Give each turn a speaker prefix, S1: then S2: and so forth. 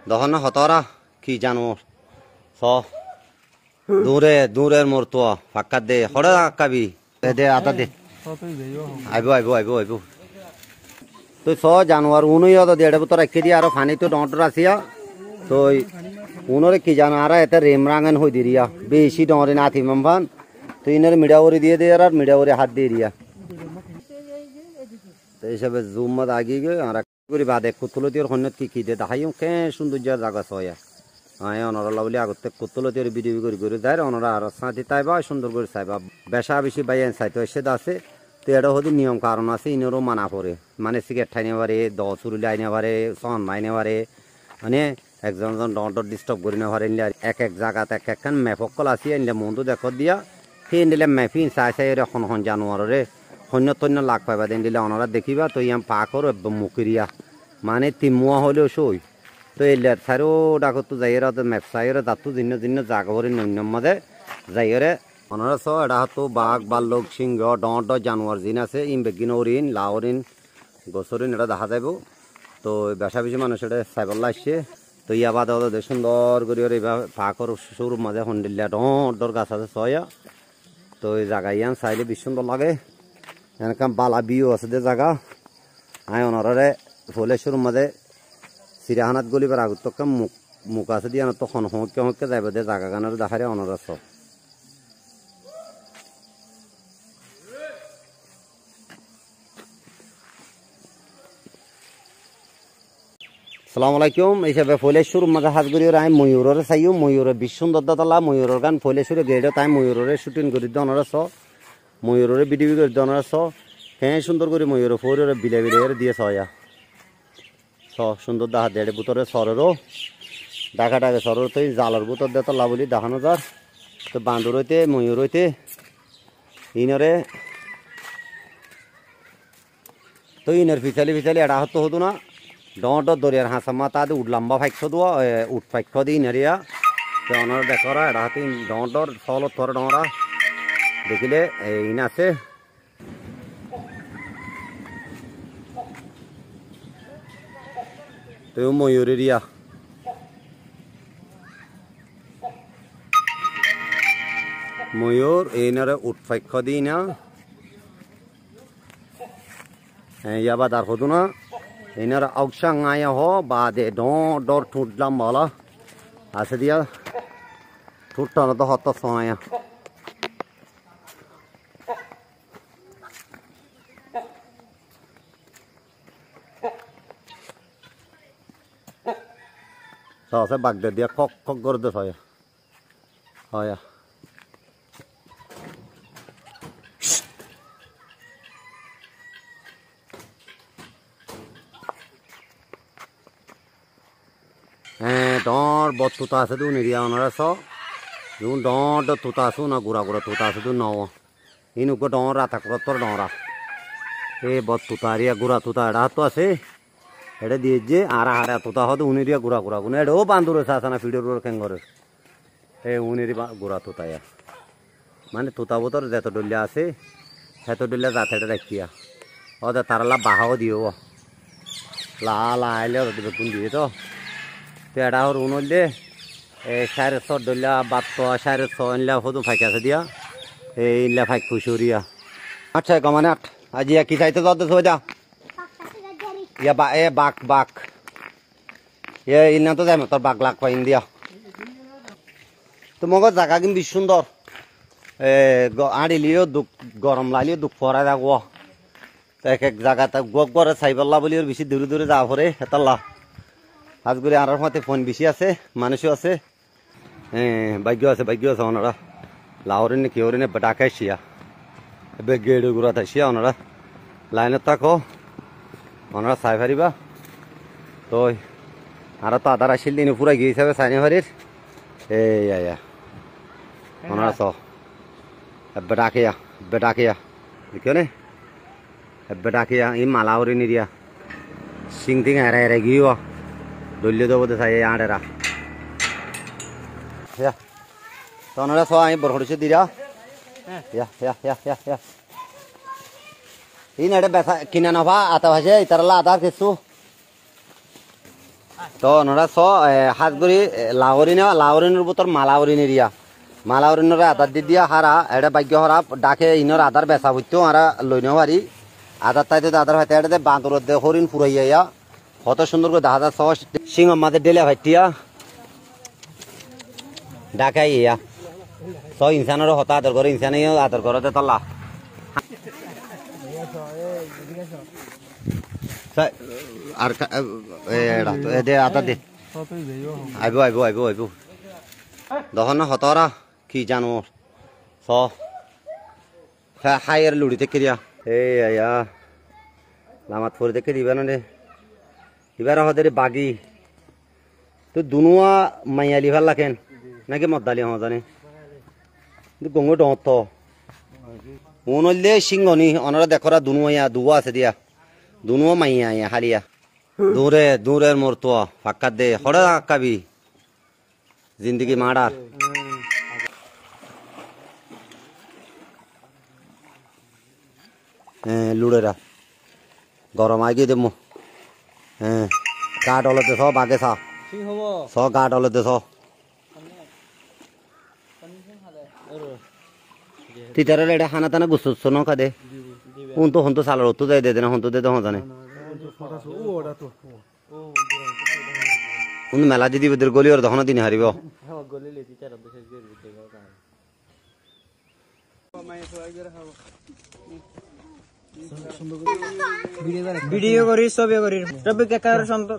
S1: দহন হতরা কি জানো স দূরে দূরের মোর তো ফাক্কা দে হড়া কাবি দে আতা দে আইবো আইবো আইবো আইবো তো স জানোয়ার উনুই তো দেড় বুতর রাখি দিয়ে আর ফানি তো ডর আসিয়া তো উনরে কি জানো আর এতে রেমরাঙ্গন হই দিরিয়া বেশি ডরে না থি মমফান তো ইনের মিডাওরি দিয়ে দে আর মিডাওরি হাত দিয়ে দিয়া তো এইসবে জুম মত আগি গে আর করি বাদে কুতুলতির হন্নত কি দে দেখাইও কে সৌন্দর্য জায়গা সয়া আয় অনরা লাবলি আগতে কুতুলতির ভিডিও করে করে যায় অনরা আর সাথে তাইবা সুন্দর করে চাইবা বেশা বেশি বাইন চাইতো এসে আছে তো এটা হচ্ছে নিয়ম কারণ আছে ইনেরও মানা পড়ে মানে সিগারেট ঠাইনে পারে দ চুরুলি আইনে পারে সন মাইনে পারে মানে একজন ডর ডিস্টার্ব করে না পারে এক এক জায়গাতে এক একখান ম্যাপকল আসি এনে মন্দির দেখ দিয়া সেই দিলে ম্যাপিং চাই চাই এখন হন জানোয়ারে সৈন্য তৈন্য লাগ পাইবা দেন দিলে অনরা দেখিবা তো ইয়াম পাকর মুকিরিয়া মানে তিমুয়া হলেও সই তো এই লেট সাইরও ডাকত তো যাইয়ের ম্যাপ সাইয়ের দাঁতু জিন্ন জিন্ন জাগা ভরি নৈন্যম মাঝে যাইয়েরে অনরা চ এটা হতো বাঘ বাল্লক সিংহ ডর জানোয়ার জিন আছে ইন বেগিন ওরিন লাওরিন গছরিন এটা দেখা যাইব তো বেশা বেশি মানুষ এটা সাইবল্লা আসছে তো ইয়া বাদ সুন্দর করে এইভাবে পাকর সরু মাঝে হন্ডিল্লা ডর গাছ আছে ছয়া তো এই জায়গা ইয়ান চাইলে বেশ সুন্দর লাগে এনকাম বালা বিও আছে দে জায়গা আয় অনরে ফুলেশ্বর মাঝে চিড়িয়াখানাত গলিবার আগত মুখ আছে দিয়ে তখন হকে হকে যাইব দে জায়গা গানের দেখারে অনর আস সালাম আলাইকুম এইসবে ফুলেশ্বর মাঝে হাজগুড়ির আই ময়ূরের চাইও ময়ূরের বিশ সুন্দর দাতলা ময়ূরের গান ফুলেশ্বরে গেড়ে তাই ময়ূরের শুটিং করে দিয়ে অনর আস ময়ূরের ভিডিও করে দিয়ে অনর আস হ্যাঁ সুন্দর করে ময়ূর ফোরের বিলে বিলে দিয়ে ছয়া সুন্দর দেখা দেড় বুতরে সরেরও দেখা ডাকে সরের তো জালের বুতর দিয়ে তলা বলি দেখানো যার তো বাঁদর হইতে ময়ূর হইতে ইনরে তো ইনের ফিচালি ফিচালি এটা হতো হতো না ডর দরিয়ার হাঁসা মাতা দি উঠলাম্বা ফাইক্ষ দোয়া উঠ ফাইক্ষ দি ইনারিয়া তো অনার দেখরা এটা হাতে ডর সলত ধরে ডরা দেখিলে ইন আছে তো ময়ূরেরিয়া ময়ূর এইনারে উৎপাক্ষ দিই না ইয়াবা দার হতো না এইনার আউসাং আয়া হ বা দে ডর ঠুটলাম বলা আছে দিয়া ঠুটটানো তো হত সোয়া সে বাগদা দিয়া কক কক করে দে হয় হয় হ্যাঁ ডর বদ তুতা আছে তো নিরিয়া ওনারা স যখন ডর তুতা আসু না গুড়া গুড়া তুতা আছে তো নও ইনুকে ডর রাতা করে তোর ডরা এ বদ তুতা রিয়া গুড়া তুতা এটা তো আছে এটা দিয়ে যে আর হারা তোতা হতো উনিরিয়া গুড়া গুড়া গুণ এটাও বান্ধব আছে না ফিডের কেঙ্গরের এই উনিরি গুড়া তোতায়া মানে তোতা বোতর যত ডলিয়া আছে সেত ডলিয়া যাতে রাখিয়া ওদের তারা বাহাও দিও লা আইলে ওদের বেগুন দিয়ে তো এটা ওর উনলে এই 650 ডলিয়া 650 এনলা হতো ফাঁকে আছে দিয়া এই ইনলা ফাঁক খুশুরিয়া আচ্ছা কমানে আজি কি চাইতে যাতে সোজা ইয়া বা এ বাক বাক এ ইনা তো যাই তোর বাক লাগ পাইন দিয়া তো মগর জায়গা কিন্তু বেশ সুন্দর আড়িলিও দুঃখ গরম লাগলিও দুঃখ পরা যাবো এক এক জায়গাতে গপ করে চাইপাল্লা বলি বেশি দূরে দূরে যাওয়া পরে হেতাল্লা আজগুড়ি আর মতে ফোন বেশি আছে মানুষও আছে ভাগ্য আছে ওনারা লাহরিনে কি হরিনে ডাকাই শিয়া এবার গেড়ে গুড়া থাইছিয়া ওনারা লাইনত থাকো ওনারা চাই পারিবা তো আর তো আধার আসিল দিন পুরা গিয়ে হিসাবে চাইনি পারির এই আয়া ওনারা চ বেটাকিয়া দেখিও নে বেটাকিয়া ই মালাউরি নিরিয়া সিং টিং হেরা হেরা গিয়ে দলীয় দেবো চাই আড়েরা তো ওনারা চ আমি বরখড়িছে দিরা এই নেটে বেচা কিনে নভা আতা ভাসে ইতারলা আধার কিছু তো ওনারা হাত করি লাহরি না লাহরিনের উপর মালাহরিন এরিয়া মালাহরিনের আধার দি দিয়া হারা এটা ভাগ্য হারা ডাকে ইনর আধার বেচা বুঝতো হারা লই নেও পারি আধার তাইতে আধার হয়তো এটা বাঁদর হরিণ ফুরাইয়া কত সুন্দর করে দেখা যাচ্ছে সিং আমাদের ডেলে ভাইটিয়া ডাকাই ইয়া ইনসানের হতা আদর করে ইনসানে আদর করতে তল্লা আর দে আতা দে আইব আইব আইব আইব দহন না হতরা কি জানো হাইয়ের লুড়িতে কেরিয়া এই আয়া লামাত ফোর দেখে দিবা না রে এবার হতে বাগি তো দুনুয়া মাইয়ালি ভাল লাগেন নাকি মদ্দালি হওয়া জানে গঙ্গ ডত উনলে সিংহনি অনরা দেখরা দুনুয়া দুয়া আছে দিয়া দুনুয়া মাইয়া হালিয়া দূরে দূরের মরতো ফাক্কা দে হড়া কাবি জিন্দগি মাড়ার লুড়েরা গরম আগে দেবো হ্যাঁ কাঠ হলতে সব আগে কাঠ হলতে তিতারে এটা খানা টানা গুছছ ন কাদে উন তো হন্তু সালার হতো যাই দে না হন্তু দে হন জানে উন মেলা দিদি বেদের গলি ওর দহন দিন হারিব
S2: ভিডিও করি ছবি করি রবি কাকার সন্ত